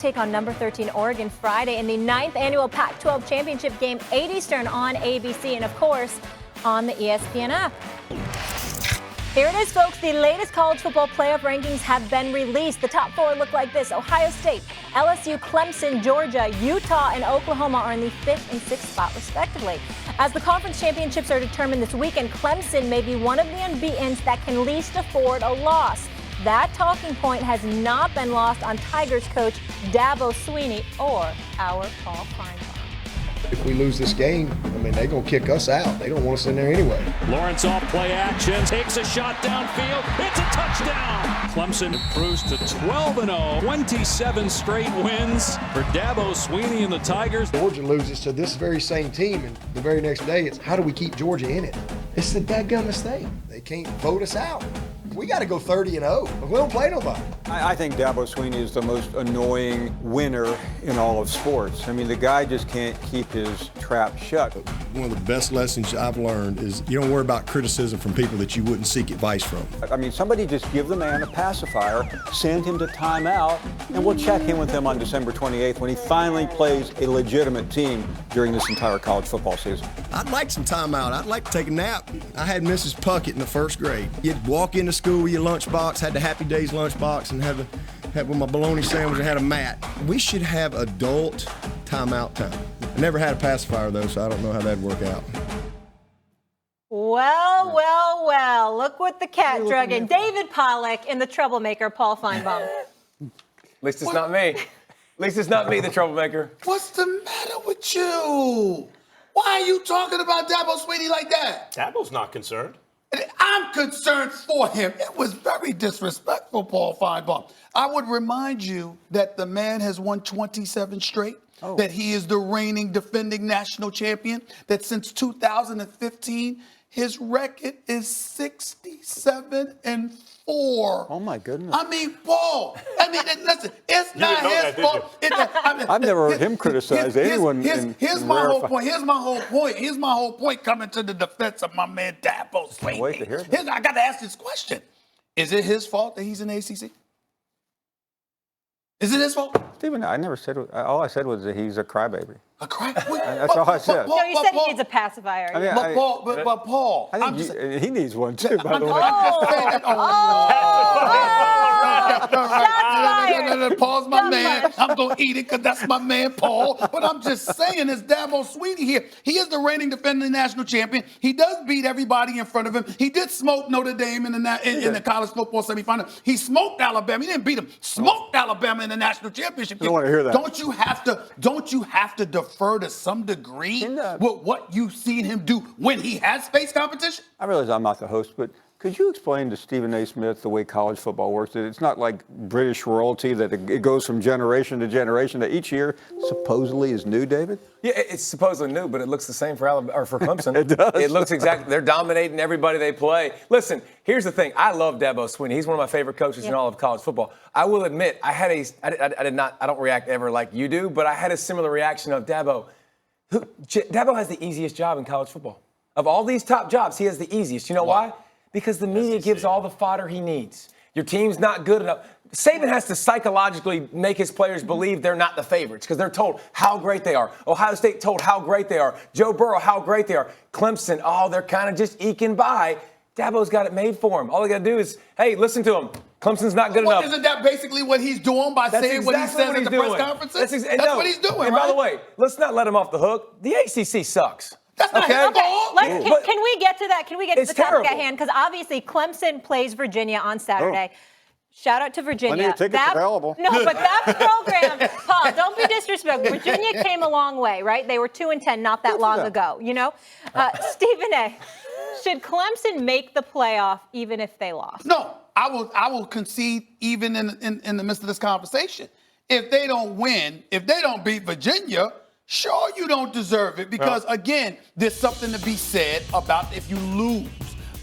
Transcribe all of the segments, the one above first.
take on number 13 Oregon Friday in the 9th annual Pac-12 championship game, 8 Eastern on ABC and, of course, on the ESPN app. Here it is, folks. The latest college football playoff rankings have been released. The top four look like this. Ohio State, LSU, Clemson, Georgia, Utah, and Oklahoma are in the 5th and 6th spot, respectively. As the conference championships are determined this weekend, Clemson may be one of the unbeatens that can least afford a loss. That talking point has not been lost on Tigers coach Dabo Swinney or our Paul Feinbaum. If we lose this game, I mean, they're going to kick us out. They don't want us in there anyway. Lawrence off play action, takes a shot downfield. It's a touchdown. Clemson improves to 12-0, 27 straight wins for Dabo Swinney and the Tigers. Georgia loses to this very same team, and the very next day, it's how do we keep Georgia in it? It's the dadgummest thing. They can't vote us out. We got to go 30-0. We don't play nobody. I think Dabo Swinney is the most annoying winner in all of sports. I mean, the guy just can't keep his trap shut. One of the best lessons I've learned is you don't worry about criticism from people that you wouldn't seek advice from. I mean, somebody just give the man a pacifier, send him to timeout, and we'll check in with him on December 28th when he finally plays a legitimate team during this entire college football season. I'd like some timeout. I'd like to take a nap. I had Mrs. Puckett in the first grade. You'd walk into school with your lunchbox, had the Happy Days lunchbox, and had with my bologna sandwich and had a mat. We should have adult timeout time. I never had a pacifier, though, so I don't know how that'd work out. Well, well, well. Look what the cat drug in. David Pollack and the troublemaker, Paul Feinbaum. At least it's not me. At least it's not me, the troublemaker. What's the matter with you? Why are you talking about Dabo Swinney like that? Dabo's not concerned. I'm concerned for him. It was very disrespectful, Paul Feinbaum. I would remind you that the man has won 27 straight, that he is the reigning defending national champion, that since 2015, his record is 67-4. Oh, my goodness. I mean, Paul, listen, it's not his fault. I've never heard him criticize anyone. Here's my whole point. Here's my whole point coming to the defense of my man Dabo Swinney. Wait to hear that. I got to ask this question. Is it his fault that he's in the ACC? Is it his fault? Stephen, I never said. All I said was that he's a crybaby. A crybaby? That's all I said. No, you said he needs a pacifier. I mean, But Paul, I think he needs one too. By the way. Paul's my man. I'm going to eat it because that's my man, Paul. But I'm just saying, it's Dabo Swinney here. He is the reigning defending national champion. He does beat everybody in front of him. He did smoke Notre Dame in the college football semifinal. He smoked Alabama. He didn't beat them. Smoked Alabama in the national championship. I don't want to hear that. Don't you have to defer to some degree with what you've seen him do when he has faced competition? I realize I'm not the host, but could you explain to Stephen A. Smith the way college football works? That it's not like British royalty, that it goes from generation to generation, that each year supposedly is new, David? Yeah, it's supposedly new, but it looks the same for Clemson. It does. It looks exactly. They're dominating everybody they play. Listen, here's the thing. I love Dabo Swinney. He's one of my favorite coaches in all of college football. I will admit, I don't react ever like you do, but I had a similar reaction of Dabo. Dabo has the easiest job in college football. Of all these top jobs, he has the easiest. You know why? Because the media gives all the fodder he needs. Your team's not good enough. Saban has to psychologically make his players believe they're not the favorites because they're told how great they are. Ohio State told how great they are. Joe Burrow, how great they are. Clemson, they're kind of just eking by. Dabo's got it made for him. All they got to do is, hey, listen to him. Clemson's not good enough. Isn't that basically what he's doing by saying what he says at the press conferences? That's what he's doing, and by the way, let's not let him off the hook. The ACC sucks. That's not his fault. Can we get to that? Can we get to the topic at hand? Because obviously Clemson plays Virginia on Saturday. Shout out to Virginia. Plenty of tickets available. No, but that program, Paul, don't be disrespectful. Virginia came a long way, right? They were 2-10 not that long ago, you know? Stephen A., should Clemson make the playoff even if they lost? No, I will concede even in the midst of this conversation. If they don't win, if they don't beat Virginia, sure, you don't deserve it because, again, there's something to be said about if you lose.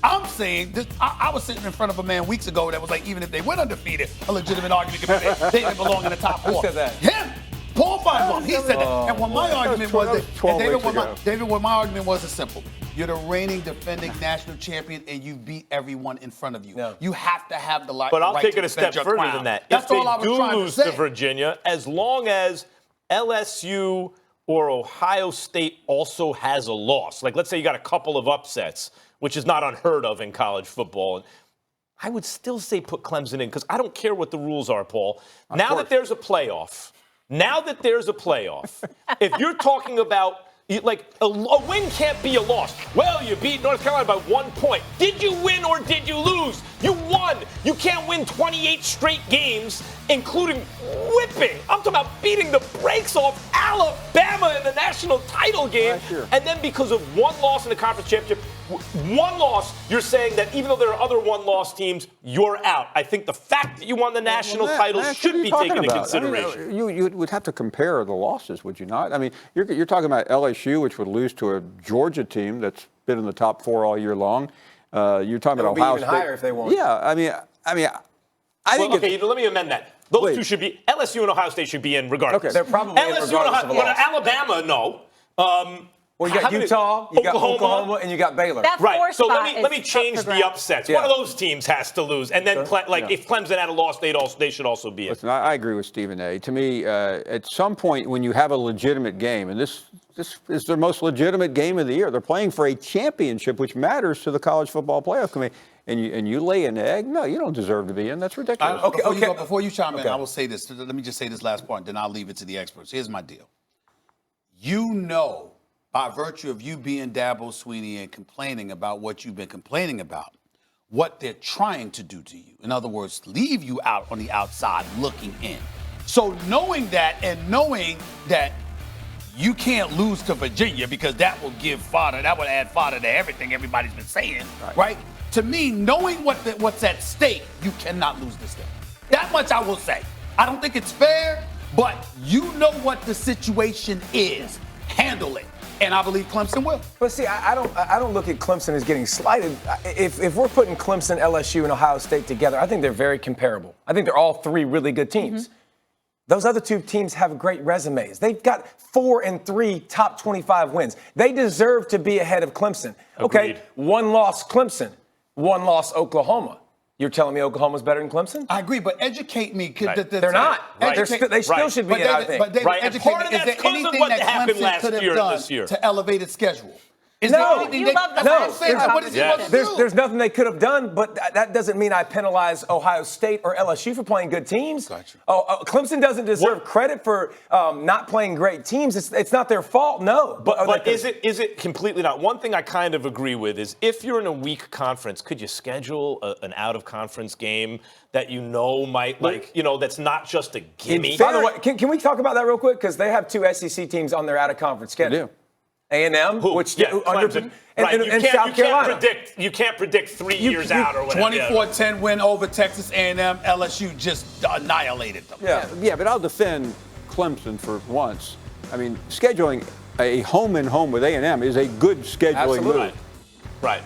I'm saying this. I was sitting in front of a man weeks ago that was like, even if they went undefeated, a legitimate argument could be made. They didn't belong in the top four. Who said that? Him. Paul Feinbaum, he said that. And what my argument was, David, what my argument was is simple. You're the reigning, defending national champion, and you beat everyone in front of you. No. You have to have the right. But I'll right take to it a step defend your further crown. than that. That's if they all I was do trying lose to say. to Virginia, as long as LSU or Ohio State also has a loss, like let's say you got a couple of upsets, which is not unheard of in college football, I would still say put Clemson in because I don't care what the rules are, Paul. Now that there's a playoff, if you're talking about like a win can't be a loss. Well, you beat North Carolina by 1 point. Did you win or did you lose? You won. You can't win 28 straight games, including whipping. I'm talking about beating the brakes off Alabama in the national title game. And then because of one loss in the conference championship, one loss, you're saying that even though there are other one-loss teams, you're out. I think the fact that you won the national title should be taken into consideration. I mean, you would have to compare the losses, would you not? I mean, you're talking about LSU, which would lose to a Georgia team that's been in the top 4 all year long. You're talking about Ohio State. Even higher if they won. Yeah, I think. Okay, let me amend that. Those two should be LSU and Ohio State should be in regardless. Okay. They're probably in LSU regardless of a loss. Alabama, no. Well, you got Utah, you got Oklahoma, and you got Baylor. That Right. fourth So spot let me is change up for the grabs. upsets. Yeah. One of those teams has to lose, and then if Clemson had a loss, they should also be in. Listen, I agree with Stephen A. To me, at some point when you have a legitimate game, and this is their most legitimate game of the year, they're playing for a championship, which matters to the college football playoff committee, and you lay an egg. No, you don't deserve to be in. That's ridiculous. Before you chime in, I will say this. Let me just say this last point, then I'll leave it to the experts. Here's my deal. You know, by virtue of you being Dabo Swinney and complaining about what you've been complaining about, what they're trying to do to you. In other words, leave you out on the outside looking in. So knowing that and knowing that you can't lose to Virginia because that will add fodder to everything everybody's been saying, right? To me, knowing what's at stake, you cannot lose this game. That much I will say. I don't think it's fair, but you know what the situation is. Handle it. And I believe Clemson will. But see, I don't look at Clemson as getting slighted. If we're putting Clemson, LSU, and Ohio State together, I think they're very comparable. I think they're all 3 really good teams. Mm-hmm. Those other 2 teams have great resumes. They've got 4 and 3 top 25 wins. They deserve to be ahead of Clemson. Agreed. Okay, 1 loss Clemson, 1 loss Oklahoma. You're telling me Oklahoma's better than Clemson? I agree, but educate me. They're not. They still should be in, I think. But David, educate me. Is there anything that Clemson could have done to elevate its schedule? Is there anything you love the last year. What is he supposed to do? There's nothing they could have done, but that doesn't mean I penalize Ohio State or LSU for playing good teams. Gotcha. Clemson doesn't deserve credit for not playing great teams. It's not their fault, no. But is it completely not? One thing I kind of agree with is if you're in a weak conference, could you schedule an out-of-conference game that might, that's not just a gimme? By the way, can we talk about that real quick? Because they have 2 SEC teams on their out-of-conference schedule. They do. A&M, Clemson. And South Carolina. You can't predict 3 years out or whatever. 24-10 win over Texas A&M. LSU just annihilated them. Yeah, but I'll defend Clemson for once. I mean, scheduling a home-and-home with A&M is a good scheduling move. Right.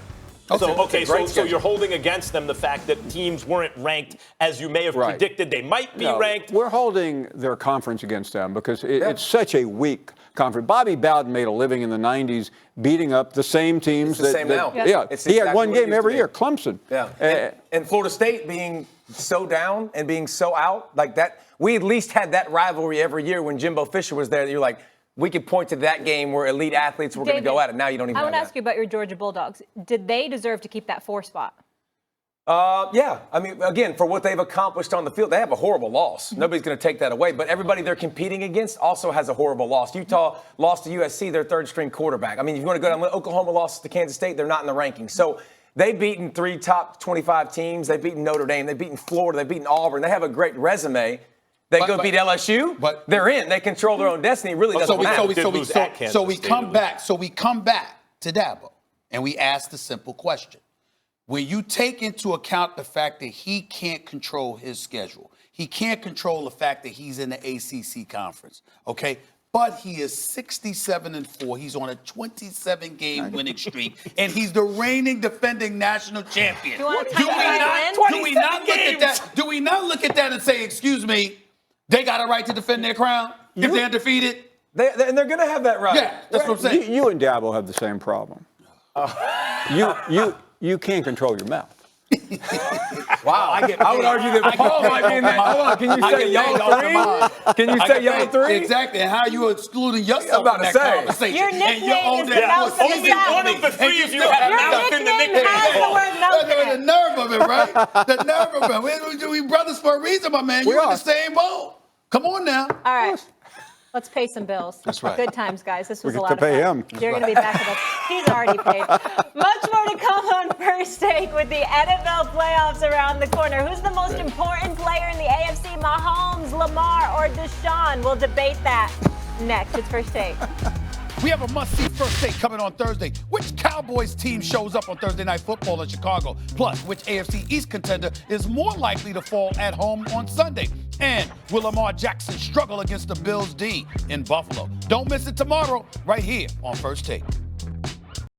So you're holding against them the fact that teams weren't ranked as you may have predicted they might be ranked. We're holding their conference against them because it's such a weak conference. Bobby Bowden made a living in the 90s beating up the same teams. It's the same now. Yeah, he had one game every year, Clemson. Yeah. And Florida State being so down and being so out, like that, we at least had that rivalry every year when Jimbo Fisher was there. You're like, we could point to that game where elite athletes were going to go at it. Now you don't even I have want to that. ask you about your Georgia Bulldogs. Did they deserve to keep that 4 spot? Yeah. I mean, again, for what they've accomplished on the field, they have a horrible loss. Nobody's going to take that away. But everybody they're competing against also has a horrible loss. Utah lost to USC, their 3rd-string quarterback. I mean, if you want to go down, Oklahoma lost to Kansas State, they're not in the rankings. So they've beaten 3 top 25 teams. They've beaten Notre Dame. They've beaten Florida. They've beaten Auburn. They have a great resume. They go beat LSU, but they're in. They control their own destiny. It really doesn't matter. So we come back to Dabo, and we ask the simple question. When you take into account the fact that he can't control his schedule, he can't control the fact that he's in the ACC conference, okay? But he is 67-4. He's on a 27-game winning streak, and he's the reigning defending national champion. Do we not look at that and say, excuse me, they got a right to defend their crown? if they're defeated. And they're going to have that right. Yeah, that's what I'm saying. You and Dabo have the same problem. You can't control your mouth. Wow, I would argue that Paul might be in that. Hold on, can you say y'all 3? Can you say y'all 3? Exactly, and how you excluding yourself about from to that say. conversation? Your nickname is the Yeah. Mouse in the Only South. one of the 3 of you have Your mouth in the nickname nickname. has the word mouth in The it. nerve of it, right? The nerve of it. We brothers for a reason, my man. You're in the same boat. Come on now. All right. Let's pay some bills. That's right. Good times, guys. This was We a get lot to pay of fun. him. You're going to be back with us. He's already paid. Much more to come on First Take with the NFL playoffs around the corner. Who's the most important player in the AFC? Mahomes, Lamar, or Deshaun? We'll debate that next. It's First Take. We have a must-see First Take coming on Thursday. Which Cowboys team shows up on Thursday Night Football in Chicago? Plus, which AFC East contender is more likely to fall at home on Sunday? And will Lamar Jackson struggle against the Bills D in Buffalo? Don't miss it tomorrow, right here on First Take.